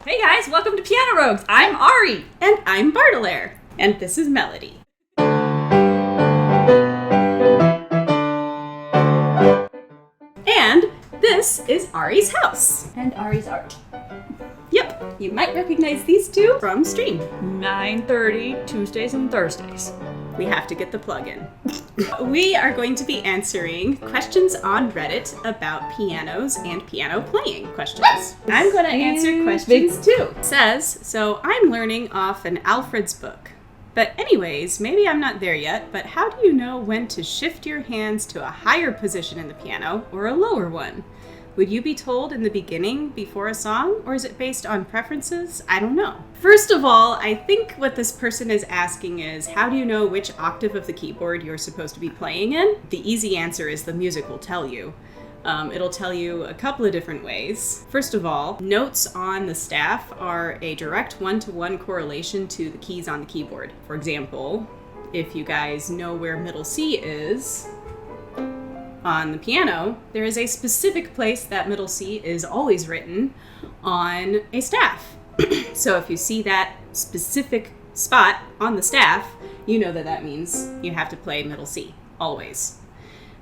Hey guys, welcome to Piano Rogues. I'm Ari. And I'm Alair. And this is Melody. And this is Ari's house. And Ari's art. Yep, you might recognize these two from stream. 9:30 Tuesdays and Thursdays. We have to get the plug in. We are going to be answering questions on Reddit about pianos and piano playing questions. I'm going to answer questions too. It says, so I'm learning off an Alfred's book. But anyways, maybe I'm not there yet, but how do you know when to shift your hands to a higher position in the piano or a lower one? Would you be told in the beginning before a song, or is it based on preferences? I don't know. First of all, I think what this person is asking is, how do you know which octave of the keyboard you're supposed to be playing in? The easy answer is the music will tell you. It'll tell you a couple of different ways. First of all, notes on the staff are a direct one-to-one correlation to the keys on the keyboard. For example, if you guys know where middle C is, on the piano, there is a specific place that middle C is always written on a staff. So if you see that specific spot on the staff, you know that means you have to play middle C, always.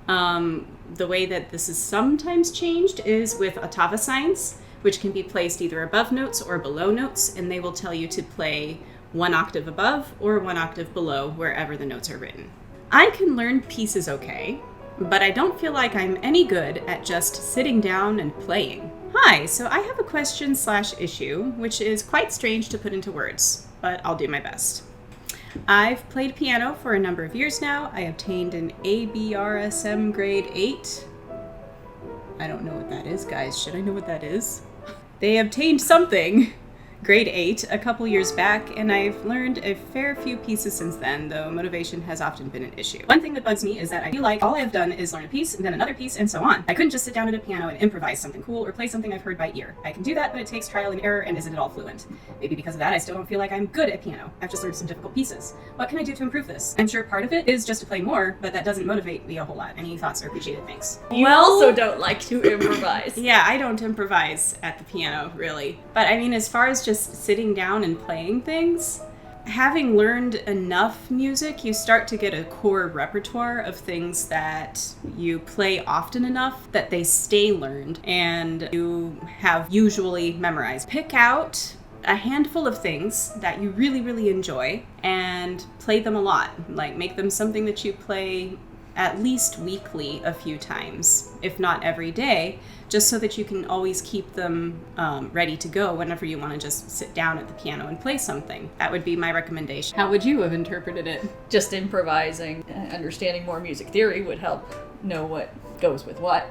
The way that this is sometimes changed is with ottava signs, which can be placed either above notes or below notes, and they will tell you to play one octave above or one octave below wherever the notes are written. I can learn pieces okay, but I don't feel like I'm any good at just sitting down and playing. Hi, so I have a question/issue, which is quite strange to put into words, but I'll do my best. I've played piano for a number of years now. I obtained an ABRSM grade 8. I don't know what that is, guys. Should I know what that is? They obtained something. Grade 8 a couple years back, and I've learned a fair few pieces since then, though motivation has often been an issue. One thing that bugs me is that I feel like all I've done is learn a piece and then another piece and so on. I couldn't just sit down at a piano and improvise something cool or play something I've heard by ear. I can do that, but it takes trial and error and isn't at all fluent. Maybe because of that I still don't feel like I'm good at piano. I've just learned some difficult pieces. What can I do to improve this? I'm sure part of it is just to play more, but that doesn't motivate me a whole lot. Any thoughts are appreciated, thanks. You also don't like to improvise. Yeah, I don't improvise at the piano, really. But I mean, as far as just sitting down and playing things, having learned enough music, you start to get a core repertoire of things that you play often enough that they stay learned and you have usually memorized. Pick out a handful of things that you really, really enjoy and play them a lot. Like, make them something that you play at least weekly a few times, if not every day, just so that you can always keep them ready to go whenever you want to just sit down at the piano and play something. That would be my recommendation. How would you have interpreted it? Just improvising. Understanding more music theory would help know what goes with what.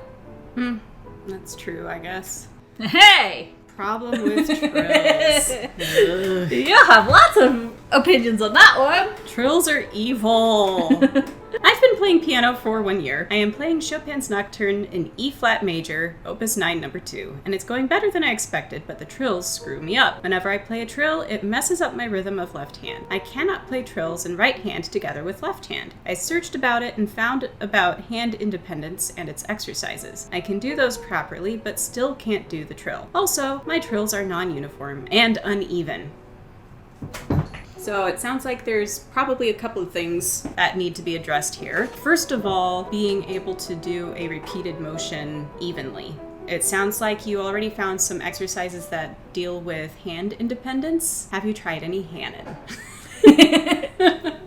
That's true, I guess. Hey! Problem with trills. You have lots of opinions on that one. Trills are evil. I've been playing piano for 1 year. I am playing Chopin's Nocturne in E-flat major, Opus 9, number 2, and it's going better than I expected, but the trills screw me up. Whenever I play a trill, it messes up my rhythm of left hand. I cannot play trills and right hand together with left hand. I searched about it and found about hand independence and its exercises. I can do those properly, but still can't do the trill. Also, my trills are non-uniform and uneven. So it sounds like there's probably a couple of things that need to be addressed here. First of all, being able to do a repeated motion evenly. It sounds like you already found some exercises that deal with hand independence. Have you tried any Hanon?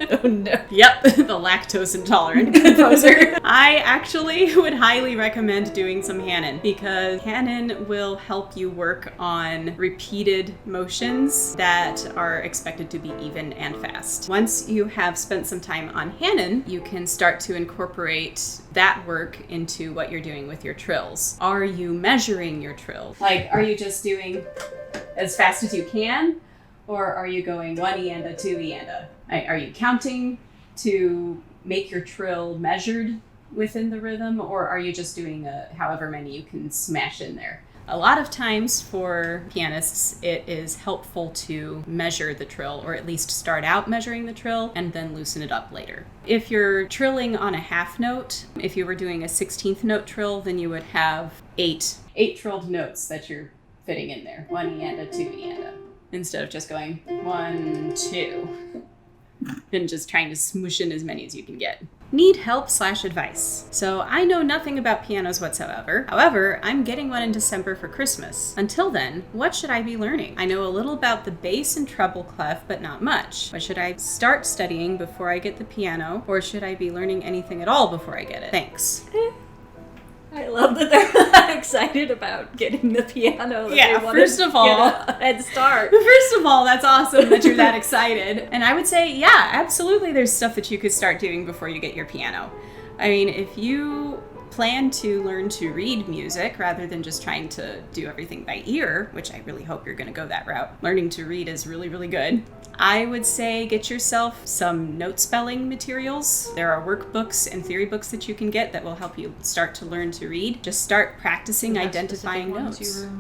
Oh no. Yep, the lactose intolerant composer. I actually would highly recommend doing some Hanon because Hanon will help you work on repeated motions that are expected to be even and fast. Once you have spent some time on Hanon, you can start to incorporate that work into what you're doing with your trills. Are you measuring your trill? Like, are you just doing as fast as you can? Or are you going 1 eanda, 2 eanda? Are you counting to make your trill measured within the rhythm? Or are you just doing however many you can smash in there? A lot of times for pianists, it is helpful to measure the trill, or at least start out measuring the trill and then loosen it up later. If you're trilling on a half note, if you were doing a 16th note trill, then you would have eight trilled notes that you're fitting in there. 1 and a 2 and a. Instead of just going 1, 2. And just trying to smoosh in as many as you can get. Need help/advice. So I know nothing about pianos whatsoever. However, I'm getting one in December for Christmas. Until then, what should I be learning? I know a little about the bass and treble clef, but not much. What should I start studying before I get the piano? Or should I be learning anything at all before I get it? Thanks. I love that they're that excited about getting the piano. Yeah, first of all, get a head start. First of all, that's awesome that you're that excited. And I would say, yeah, absolutely there's stuff that you could start doing before you get your piano. I mean, if you plan to learn to read music rather than just trying to do everything by ear, which I really hope you're going to go that route. Learning to read is really, really good. I would say get yourself some note spelling materials. There are workbooks and theory books that you can get that will help you start to learn to read. Just start practicing identifying notes. You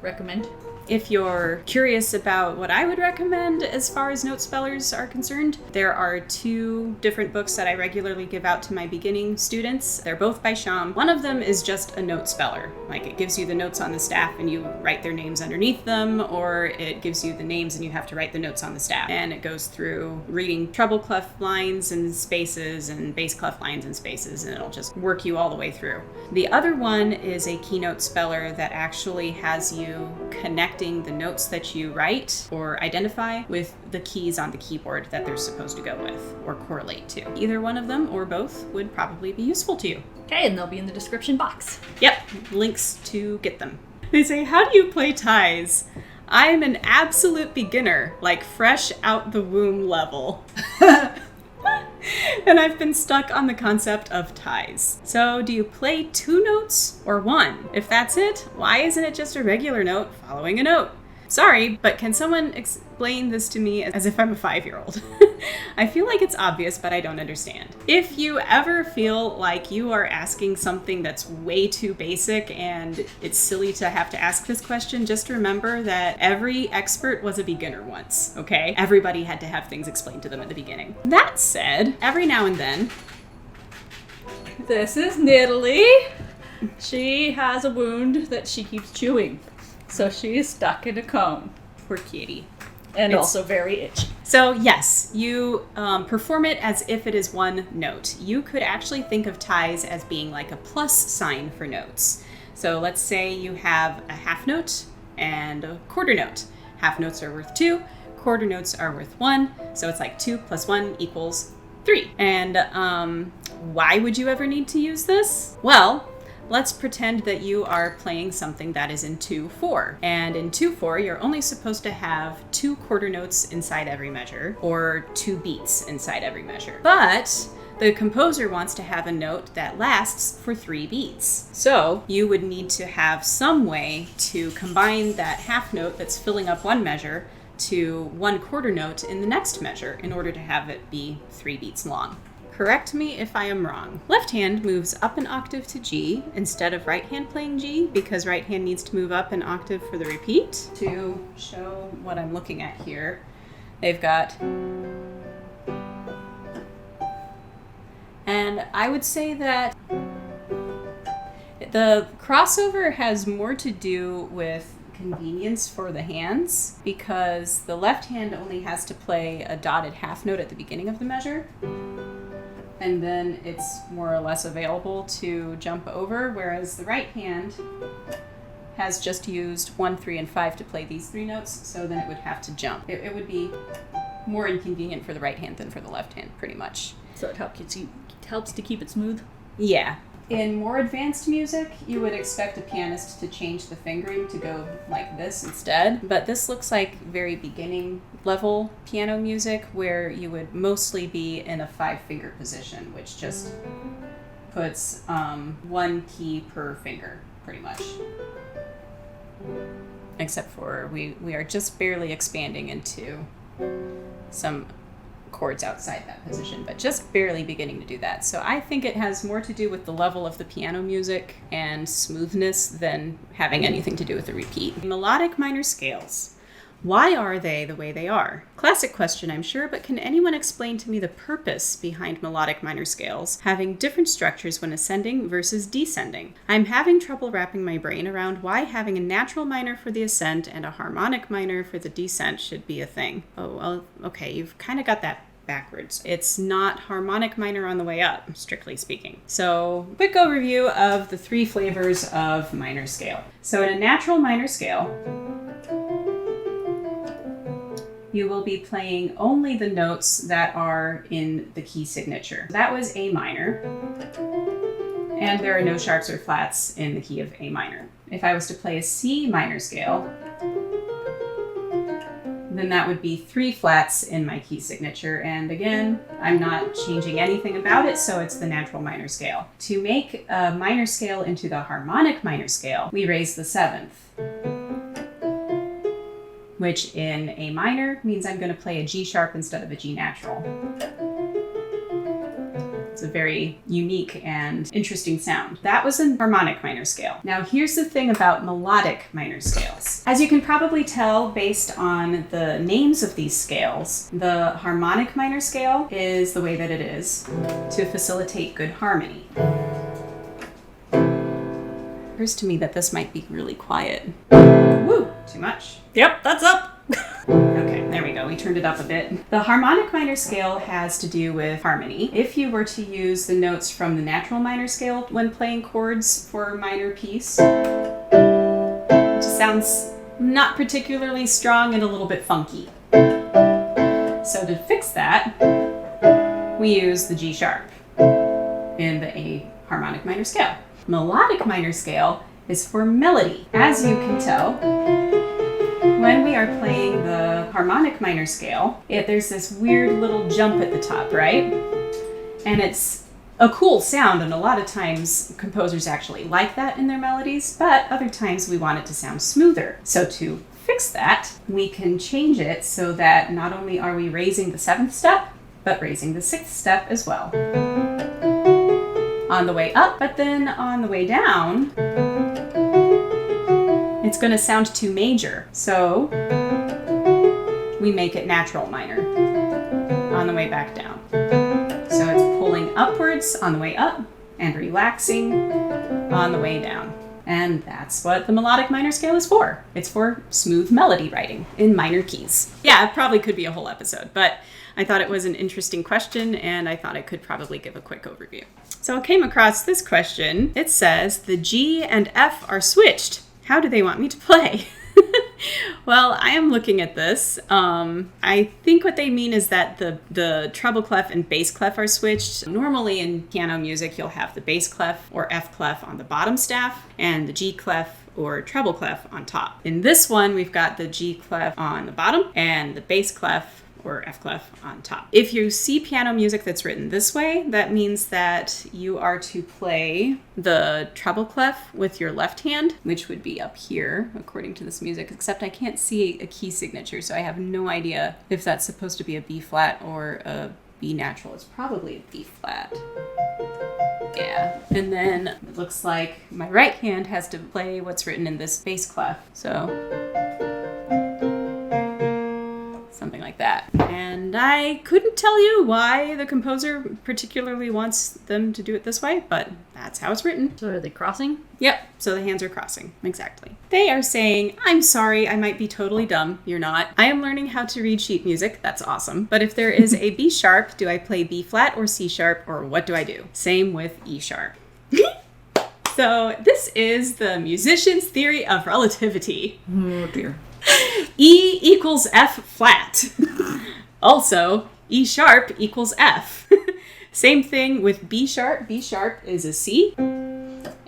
recommend? If you're curious about what I would recommend as far as note spellers are concerned, there are 2 different books that I regularly give out to my beginning students. They're both by Sham. One of them is just a note speller. Like it gives you the notes on the staff and you write their names underneath them, or it gives you the names and you have to write the notes on the staff. And it goes through reading treble clef lines and spaces and bass clef lines and spaces, and it'll just work you all the way through. The other one is a keynote speller that actually has you connecting the notes that you write or identify with the keys on the keyboard that they're supposed to go with or correlate to. Either one of them or both would probably be useful to you. Okay, and they'll be in the description box. Yep, links to get them. They say, how do you play ties? I'm an absolute beginner, like fresh out the womb level. And I've been stuck on the concept of ties. So do you play 2 notes or 1? If that's it, why isn't it just a regular note following a note? Sorry, but can someone explain this to me as if I'm a 5-year-old? I feel like it's obvious, but I don't understand. If you ever feel like you are asking something that's way too basic and it's silly to have to ask this question, just remember that every expert was a beginner once, okay? Everybody had to have things explained to them at the beginning. That said, every now and then... This is Natalie. She has a wound that she keeps chewing. So she is stuck in a cone. Poor kitty. And it's also very itchy. So yes, you perform it as if it is 1 note. You could actually think of ties as being like a plus sign for notes. So let's say you have a half note and a quarter note. Half notes are worth 2, quarter notes are worth 1. So it's like 2 plus 1 equals 3. And why would you ever need to use this? Well, let's pretend that you are playing something that is in 2/4. And in 2/4, you're only supposed to have 2 quarter notes inside every measure, or 2 beats inside every measure. But the composer wants to have a note that lasts for 3 beats. So you would need to have some way to combine that half note that's filling up 1 measure to 1 quarter note in the next measure in order to have it be 3 beats long. Correct me if I am wrong. Left hand moves up an octave to G instead of right hand playing G because right hand needs to move up an octave for the repeat. To show what I'm looking at here, they've got... And I would say that the crossover has more to do with convenience for the hands because the left hand only has to play a dotted half note at the beginning of the measure. And then it's more or less available to jump over, whereas the right hand has just used 1, 3, and 5 to play these 3 notes, so then it would have to jump. It would be more inconvenient for the right hand than for the left hand, pretty much. So it helps to keep it smooth? Yeah. In more advanced music, you would expect a pianist to change the fingering to go like this instead, but this looks like very beginning level piano music where you would mostly be in a 5-finger position, which just puts 1 key per finger, pretty much. Except for we are just barely expanding into some chords outside that position, but just barely beginning to do that. So I think it has more to do with the level of the piano music and smoothness than having anything to do with the repeat. Melodic minor scales. Why are they the way they are? Classic question, I'm sure, but can anyone explain to me the purpose behind melodic minor scales having different structures when ascending versus descending? I'm having trouble wrapping my brain around why having a natural minor for the ascent and a harmonic minor for the descent should be a thing. Oh, well, okay, you've kind of got that backwards. It's not harmonic minor on the way up, strictly speaking. So, quick overview of the 3 flavors of minor scale. So in a natural minor scale, you will be playing only the notes that are in the key signature. That was A minor, and there are no sharps or flats in the key of A minor. If I was to play a C minor scale, then that would be 3 flats in my key signature. And again, I'm not changing anything about it, so it's the natural minor scale. To make a minor scale into the harmonic minor scale, we raise the 7th, which in A minor means I'm going to play a G sharp instead of a G natural. It's a very unique and interesting sound. That was a harmonic minor scale. Now here's the thing about melodic minor scales. As you can probably tell based on the names of these scales, the harmonic minor scale is the way that it is to facilitate good harmony. It occurs to me that this might be really quiet. Woo! Too much. Yep, that's up. Okay, there we go. We turned it up a bit. The harmonic minor scale has to do with harmony. If you were to use the notes from the natural minor scale when playing chords for a minor piece, it just sounds not particularly strong and a little bit funky. So to fix that, we use the G sharp in the A harmonic minor scale. Melodic minor scale is for melody. As you can tell, when we are playing the harmonic minor scale, there's this weird little jump at the top, right? And it's a cool sound, and a lot of times composers actually like that in their melodies, but other times we want it to sound smoother. So to fix that, we can change it so that not only are we raising the 7th step, but raising the 6th step as well. On the way up, but then on the way down, it's going to sound too major. So we make it natural minor on the way back down. So it's pulling upwards on the way up and relaxing on the way down. And that's what the melodic minor scale is for. It's for smooth melody writing in minor keys. Yeah, it probably could be a whole episode, but I thought it was an interesting question, and I thought I could probably give a quick overview. So I came across this question. It says, the G and F are switched. How do they want me to play? Well, I am looking at this. I think what they mean is that the treble clef and bass clef are switched. Normally in piano music, you'll have the bass clef or F clef on the bottom staff and the G clef or treble clef on top. In this one, we've got the G clef on the bottom and the bass clef or F clef on top. If you see piano music that's written this way, that means that you are to play the treble clef with your left hand, which would be up here, according to this music, except I can't see a key signature, so I have no idea if that's supposed to be a B flat or a B natural. It's probably a B flat. Yeah. And then it looks like my right hand has to play what's written in this bass clef. So something like that. And I couldn't tell you why the composer particularly wants them to do it this way, but that's how it's written. So are they crossing? Yep, so the hands are crossing. Exactly. They are saying, I'm sorry, I might be totally dumb. You're not. I am learning how to read sheet music. That's awesome. But if there is a B sharp, do I play B flat or C sharp, or what do I do? Same with E sharp. So this is the musician's theory of relativity. Oh dear. E equals F flat. Also, E sharp equals F. Same thing with B sharp. B sharp is a C,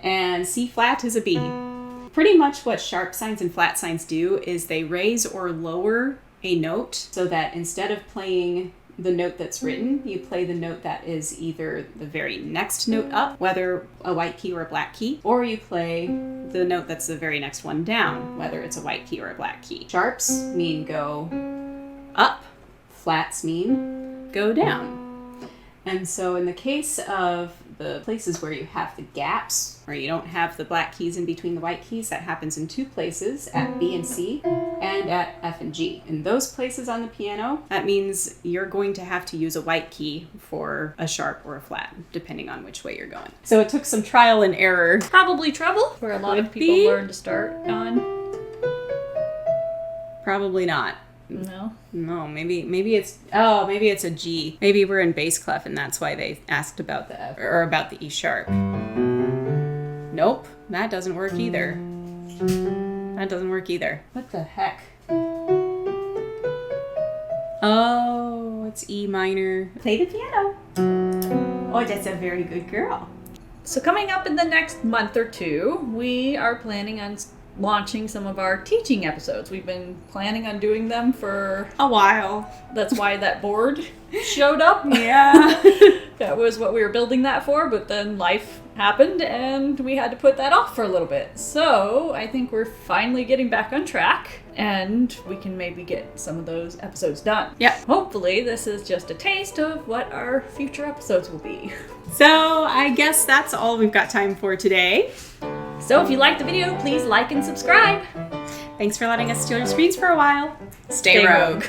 and C flat is a B. Pretty much what sharp signs and flat signs do is they raise or lower a note so that instead of playing the note that's written, you play the note that is either the very next note up, whether a white key or a black key, or you play the note that's the very next one down, whether it's a white key or a black key. Sharps mean go up, flats mean go down. And so in the case of the places where you have the gaps, where you don't have the black keys in between the white keys, that happens in 2 places, at B and C. And and at F and G. In those places on the piano, that means you're going to have to use a white key for a sharp or a flat, depending on which way you're going. So it took some trial and error. Probably treble, where a lot of people be. learn to start on. Probably not. No. No, maybe it's a G. Maybe we're in bass clef and that's why they asked about the F or about the E sharp. Nope, that doesn't work either. That doesn't work either. What the heck? Oh, it's E minor. Play the piano. Oh, that's a very good girl. So coming up in the next month or two, we are planning on launching some of our teaching episodes. We've been planning on doing them for a while. That's why that board showed up. Yeah. That was what we were building that for, but then life happened and we had to put that off for a little bit. So I think we're finally getting back on track and we can maybe get some of those episodes done. Yep. Hopefully this is just a taste of what our future episodes will be. So I guess that's all we've got time for today. So if you liked the video, please like and subscribe. Thanks for letting us steal your screens for a while. Stay rogue.